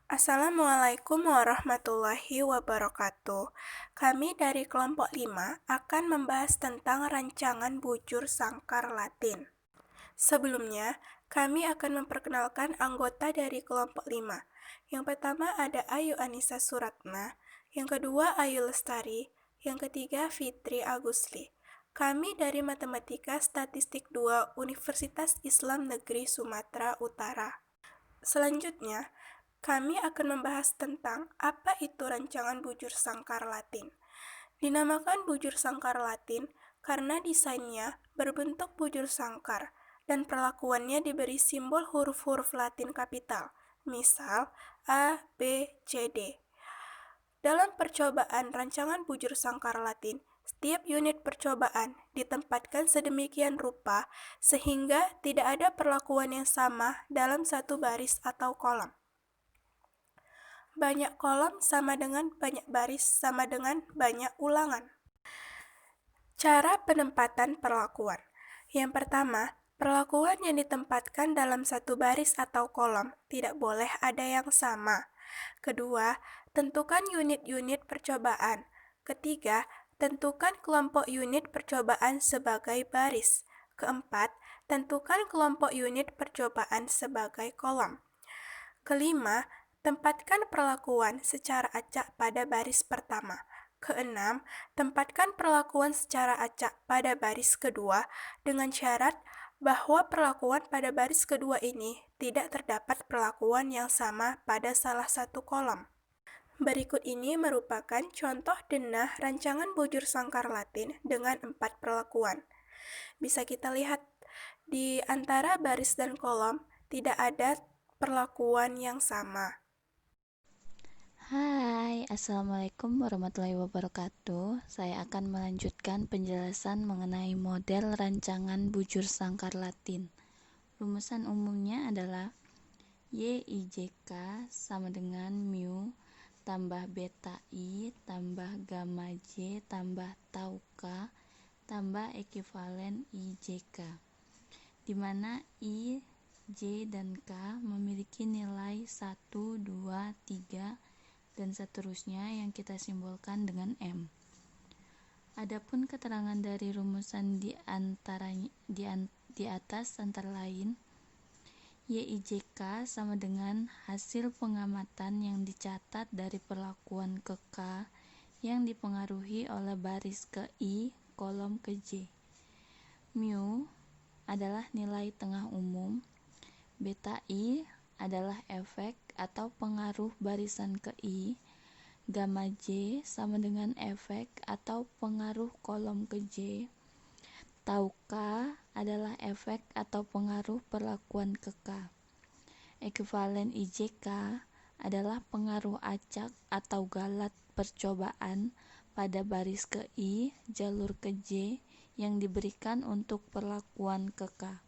Assalamualaikum warahmatullahi wabarakatuh. Kami dari kelompok 5 akan membahas tentang rancangan bujur sangkar Latin. Sebelumnya, kami akan memperkenalkan anggota dari kelompok 5. Yang pertama ada Ayu Anissa Suratna, yang kedua Ayu Lestari, yang ketiga Fitri Agusli. Kami dari Matematika Statistik 2 Universitas Islam Negeri Sumatera Utara. Selanjutnya, kami akan membahas tentang apa itu rancangan bujur sangkar Latin. Dinamakan bujur sangkar Latin karena desainnya berbentuk bujur sangkar dan perlakuannya diberi simbol huruf-huruf Latin kapital, misal A, B, C, D. Dalam percobaan rancangan bujur sangkar Latin, setiap unit percobaan ditempatkan sedemikian rupa sehingga tidak ada perlakuan yang sama dalam satu baris atau kolom. Banyak kolom sama dengan banyak baris sama dengan banyak ulangan. Cara penempatan perlakuan. Yang pertama, perlakuan yang ditempatkan dalam satu baris atau kolom tidak boleh ada yang sama. Kedua, tentukan unit-unit percobaan. Ketiga, tentukan kelompok unit percobaan sebagai baris. Keempat, tentukan kelompok unit percobaan sebagai kolom. Kelima, tempatkan perlakuan secara acak pada baris pertama. Keenam, tempatkan perlakuan secara acak pada baris kedua dengan syarat bahwa perlakuan pada baris kedua ini tidak terdapat perlakuan yang sama pada salah satu kolom. Berikut ini merupakan contoh denah rancangan bujur sangkar Latin dengan 4 perlakuan. Bisa kita lihat di antara baris dan kolom tidak ada perlakuan yang sama. Hai, Assalamualaikum warahmatullahi wabarakatuh. Saya akan melanjutkan penjelasan mengenai model rancangan bujur sangkar Latin. Rumusan umumnya adalah YIJK sama dengan mu tambah beta I tambah gamma J tambah tau K tambah ekivalen IJK, di mana I, J, dan K memiliki nilai 1, 2, 3, dan seterusnya yang kita simbolkan dengan M. Adapun keterangan dari rumusan di atas antara lain, YIJK sama dengan hasil pengamatan yang dicatat dari perlakuan ke K yang dipengaruhi oleh baris ke I, kolom ke J. Mu adalah nilai tengah umum, beta I adalah efek atau pengaruh barisan ke I, gamma J sama dengan efek atau pengaruh kolom ke J, tau K adalah efek atau pengaruh perlakuan ke K. Ekivalen IJK adalah pengaruh acak atau galat percobaan pada baris ke I, jalur ke J yang diberikan untuk perlakuan ke K.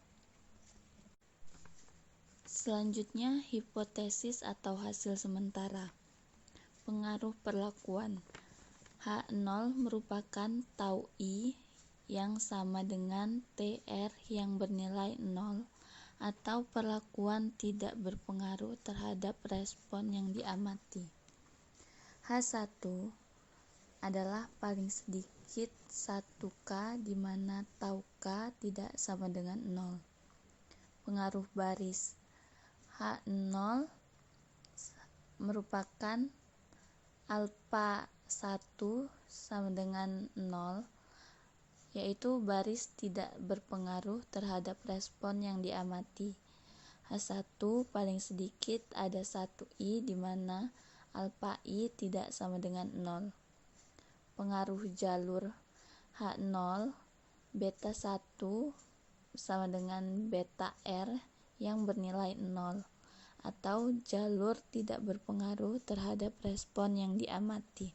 Selanjutnya, hipotesis atau hasil sementara. Pengaruh perlakuan. H0 merupakan tau I yang sama dengan TR yang bernilai 0 atau perlakuan tidak berpengaruh terhadap respon yang diamati. H1 adalah paling sedikit 1K di mana tau K tidak sama dengan 0. Pengaruh baris. H0 merupakan alfa 1 sama dengan 0, yaitu baris tidak berpengaruh terhadap respon yang diamati. H1 paling sedikit ada 1I di mana alfa I tidak sama dengan 0. Pengaruh jalur H0 beta 1 sama dengan beta R yang bernilai 0 atau jalur tidak berpengaruh terhadap respon yang diamati.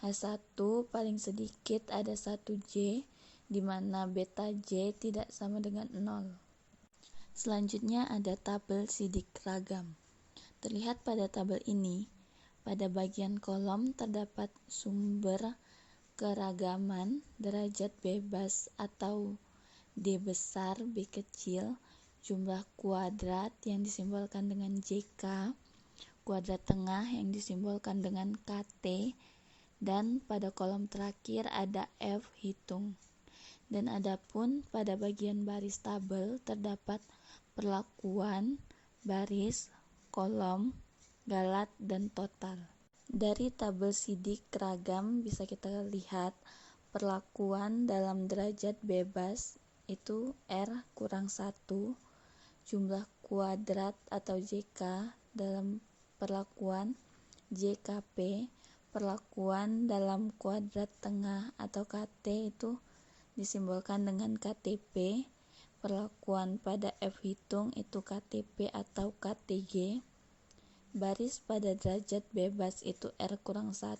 H1 paling sedikit ada 1J di mana beta J tidak sama dengan 0. Selanjutnya ada tabel sidik ragam. Terlihat pada tabel ini, pada bagian kolom terdapat sumber keragaman derajat bebas atau D besar, B kecil, jumlah kuadrat yang disimbolkan dengan JK, kuadrat tengah yang disimbolkan dengan KT, dan pada kolom terakhir ada F hitung. Dan adapun pada bagian baris tabel terdapat perlakuan, baris, kolom, galat, dan total. Dari tabel sidik ragam bisa kita lihat perlakuan dalam derajat bebas itu R kurang 1, jumlah kuadrat atau JK dalam perlakuan JKP, perlakuan dalam kuadrat tengah atau KT itu disimbolkan dengan KTP, perlakuan pada F hitung itu KTP atau KTG, baris pada derajat bebas itu R kurang 1,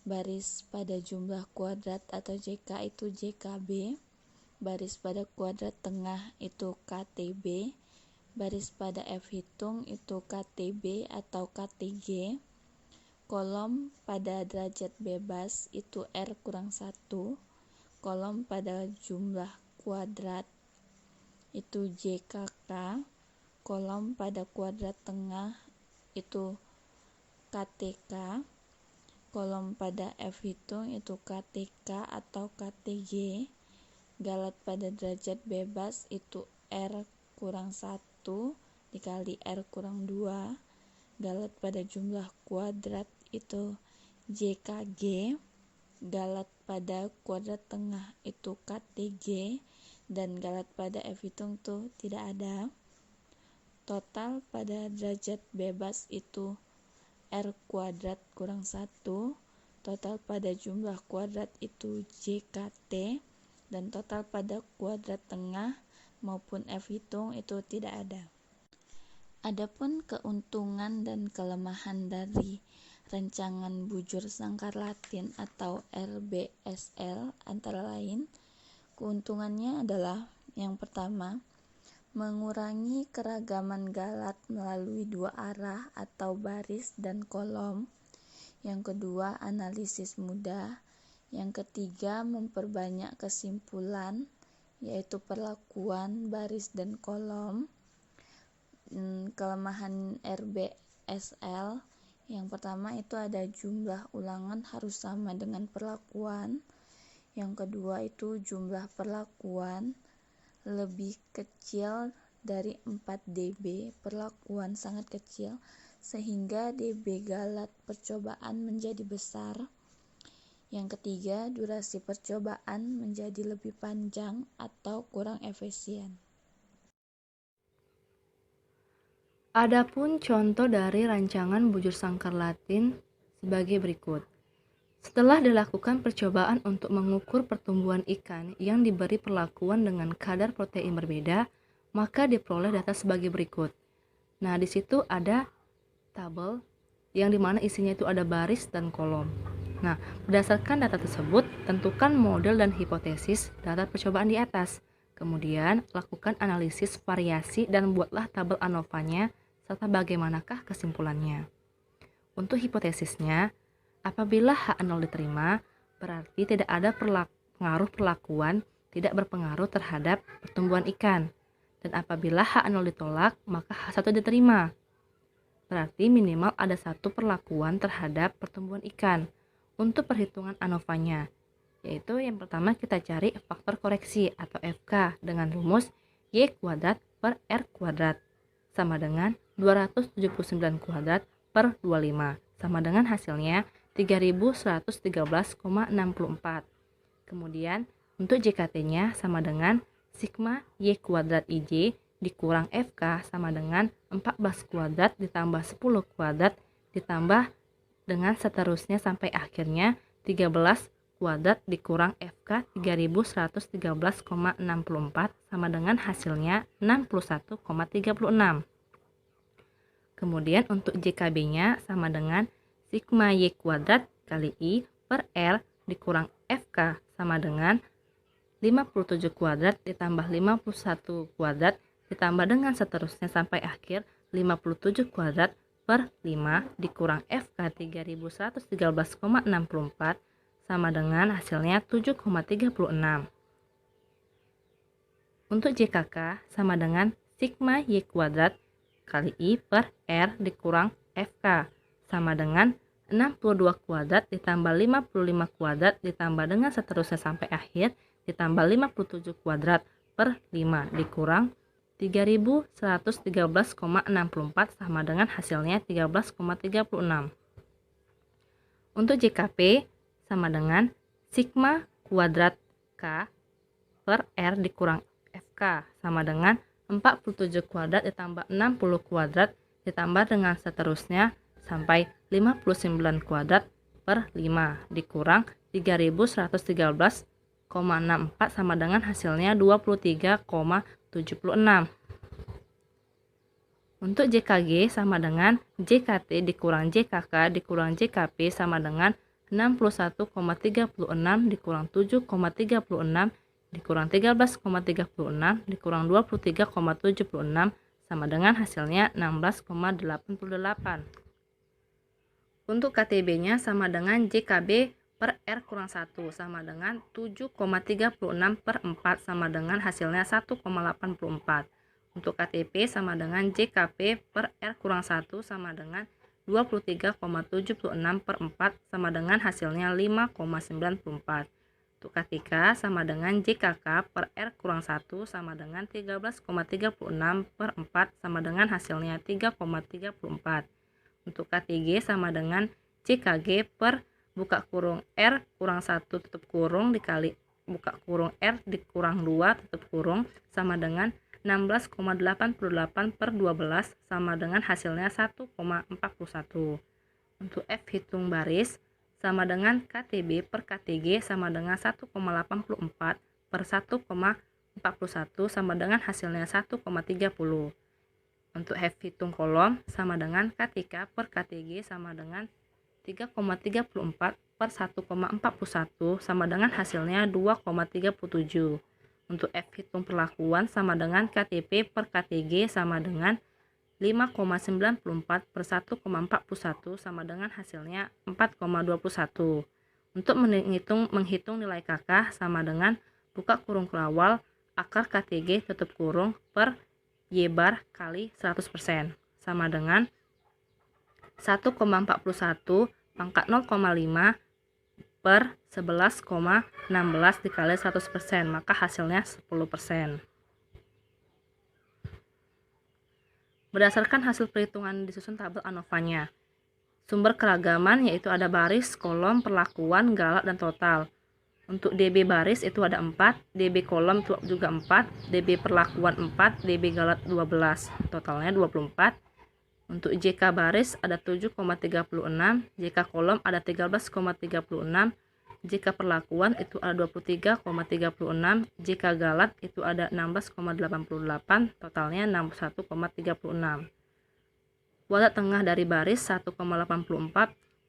baris pada jumlah kuadrat atau JK itu JKB, baris pada kuadrat tengah itu KTB, baris pada F hitung itu KTB atau KTG, kolom pada derajat bebas itu R kurang 1, kolom pada jumlah kuadrat itu JKK, kolom pada kuadrat tengah itu KTK, kolom pada F hitung itu KTK atau KTG, galat pada derajat bebas itu R kurang 1 dikali R kurang 2, galat pada jumlah kuadrat itu JKG, galat pada kuadrat tengah itu KTG, dan galat pada F hitung tuh tidak ada. Total pada derajat bebas itu R kuadrat kurang 1, total pada jumlah kuadrat itu JKT, dan total pada kuadrat tengah maupun F hitung itu tidak ada. Adapun keuntungan dan kelemahan dari rancangan bujur sangkar Latin atau RBSL antara lain, keuntungannya adalah yang pertama, mengurangi keragaman galat melalui dua arah atau baris dan kolom. Yang kedua, analisis mudah. Yang ketiga, memperbanyak kesimpulan, yaitu perlakuan, baris, dan kolom. Kelemahan RBSL, yang pertama itu ada jumlah ulangan harus sama dengan perlakuan. Yang kedua itu jumlah perlakuan lebih kecil dari 4 dB, perlakuan sangat kecil sehingga dB galat percobaan menjadi besar. Yang ketiga, durasi percobaan menjadi lebih panjang atau kurang efisien. Adapun contoh dari rancangan bujur sangkar Latin sebagai berikut. Setelah dilakukan percobaan untuk mengukur pertumbuhan ikan yang diberi perlakuan dengan kadar protein berbeda, maka diperoleh data sebagai berikut. Nah, di situ ada tabel yang dimana isinya itu ada baris dan kolom. Nah, berdasarkan data tersebut, tentukan model dan hipotesis data percobaan di atas. Kemudian, lakukan analisis variasi dan buatlah tabel ANOVA-nya serta bagaimanakah kesimpulannya. Untuk hipotesisnya, apabila H0 diterima, berarti tidak ada pengaruh perlakuan tidak berpengaruh terhadap pertumbuhan ikan. Dan apabila H0 ditolak, maka H1 diterima. Berarti minimal ada satu perlakuan terhadap pertumbuhan ikan. Untuk perhitungan ANOVA-nya, yaitu yang pertama kita cari faktor koreksi atau FK dengan rumus Y kuadrat per R kuadrat sama dengan 279 kuadrat per 25 sama dengan hasilnya 3113,64. Kemudian untuk JKT-nya sama dengan sigma Y kuadrat IJ dikurang FK sama dengan 14 kuadrat ditambah 10 kuadrat ditambah dengan seterusnya sampai akhirnya 13 kuadrat dikurang FK 3113,64 sama dengan hasilnya 61,36. Kemudian untuk JKB-nya sama dengan sigma Y kuadrat kali I per R dikurang FK sama dengan 57 kuadrat ditambah 51 kuadrat ditambah dengan seterusnya sampai akhir 57 kuadrat per 5 dikurang FK 3113,64 sama dengan hasilnya 7,36. Untuk JKK sama dengan sigma Y kuadrat kali I per R dikurang FK sama dengan 62 kuadrat ditambah 55 kuadrat ditambah dengan seterusnya sampai akhir ditambah 57 kuadrat per 5 dikurang 3113,64 sama dengan hasilnya 13,36. Untuk JKP sama dengan sigma kuadrat K per R dikurang FK sama dengan 47 kuadrat ditambah 60 kuadrat ditambah dengan seterusnya sampai 59 kuadrat per 5 dikurang 3113,64 sama dengan hasilnya 23,76. Untuk JKG sama dengan JKT dikurang JKK dikurang JKP sama dengan 61,36 dikurang 7,36 dikurang 13,36 dikurang 23,76 sama dengan hasilnya 16,88. Untuk KTB-nya sama dengan JKB per R kurang 1 sama dengan 7,36 per 4 sama dengan hasilnya 1,84. Untuk KTP sama dengan JKP per R kurang 1 sama dengan 23,76 per 4 sama dengan hasilnya 5,94. Untuk KTK sama dengan JKK per R kurang 1 sama dengan 13,36 per 4 sama dengan hasilnya 3,34. Untuk KTG sama dengan JKG per buka kurung R kurang 1 tutup kurung dikali buka kurung R dikurang 2 tutup kurung sama dengan 16,88 per 12 sama dengan hasilnya 1,41. Untuk F hitung baris sama dengan KTB per KTG sama dengan 1,84 per 1,41 sama dengan hasilnya 1,30. Untuk F hitung kolom sama dengan KTK per KTG sama dengan 3,34 per 1,41 sama dengan hasilnya 2,37. Untuk F hitung perlakuan sama dengan KTP per KTG sama dengan 5,94 per 1,41 sama dengan hasilnya 4,21. Untuk menghitung nilai KK sama dengan buka kurung kerawal akar KTG tutup kurung per Y bar kali 100% sama dengan 1,41 pangkat 0,5 per 11,16 dikali 100%, maka hasilnya 10%. Berdasarkan hasil perhitungan disusun tabel ANOVA-nya. Sumber keragaman yaitu ada baris, kolom, perlakuan, galak, dan total. Untuk DB baris itu ada 4, DB kolom itu juga 4, DB perlakuan 4, DB galak 12, totalnya 24. Untuk JK baris ada 7,36, JK kolom ada 13,36, JK perlakuan itu ada 23,36, JK galak itu ada 16,88, totalnya 61,36. Kuadrat tengah dari baris 1,84,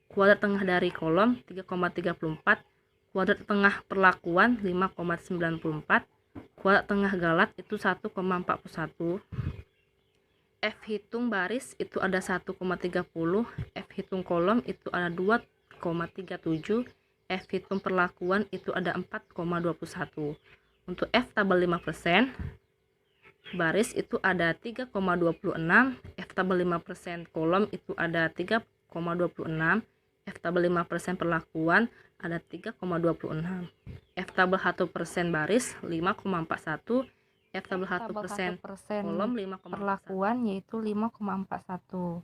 kuadrat tengah dari kolom 3,34, kuadrat tengah perlakuan 5,94, kuadrat tengah galak itu 1,41. F hitung baris itu ada 1,30, F hitung kolom itu ada 2,37, F hitung perlakuan itu ada 4,21. Untuk F tabel 5%, baris itu ada 3,26, F tabel 5% kolom itu ada 3,26, F tabel 5% perlakuan ada 3,26, F tabel 1% baris 5,41, F tabel 1% kolom 5,41. Perlakuan yaitu 5,41.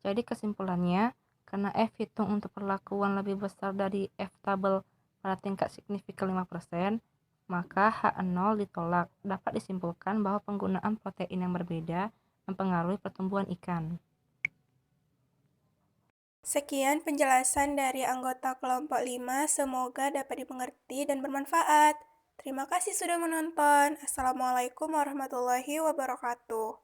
Jadi kesimpulannya, karena F hitung untuk perlakuan lebih besar dari F tabel pada tingkat signifikan 5%, maka H0 ditolak. Dapat disimpulkan bahwa penggunaan protein yang berbeda mempengaruhi pertumbuhan ikan. Sekian penjelasan dari anggota kelompok 5, semoga dapat dimengerti dan bermanfaat. Terima kasih sudah menonton. Assalamualaikum warahmatullahi wabarakatuh.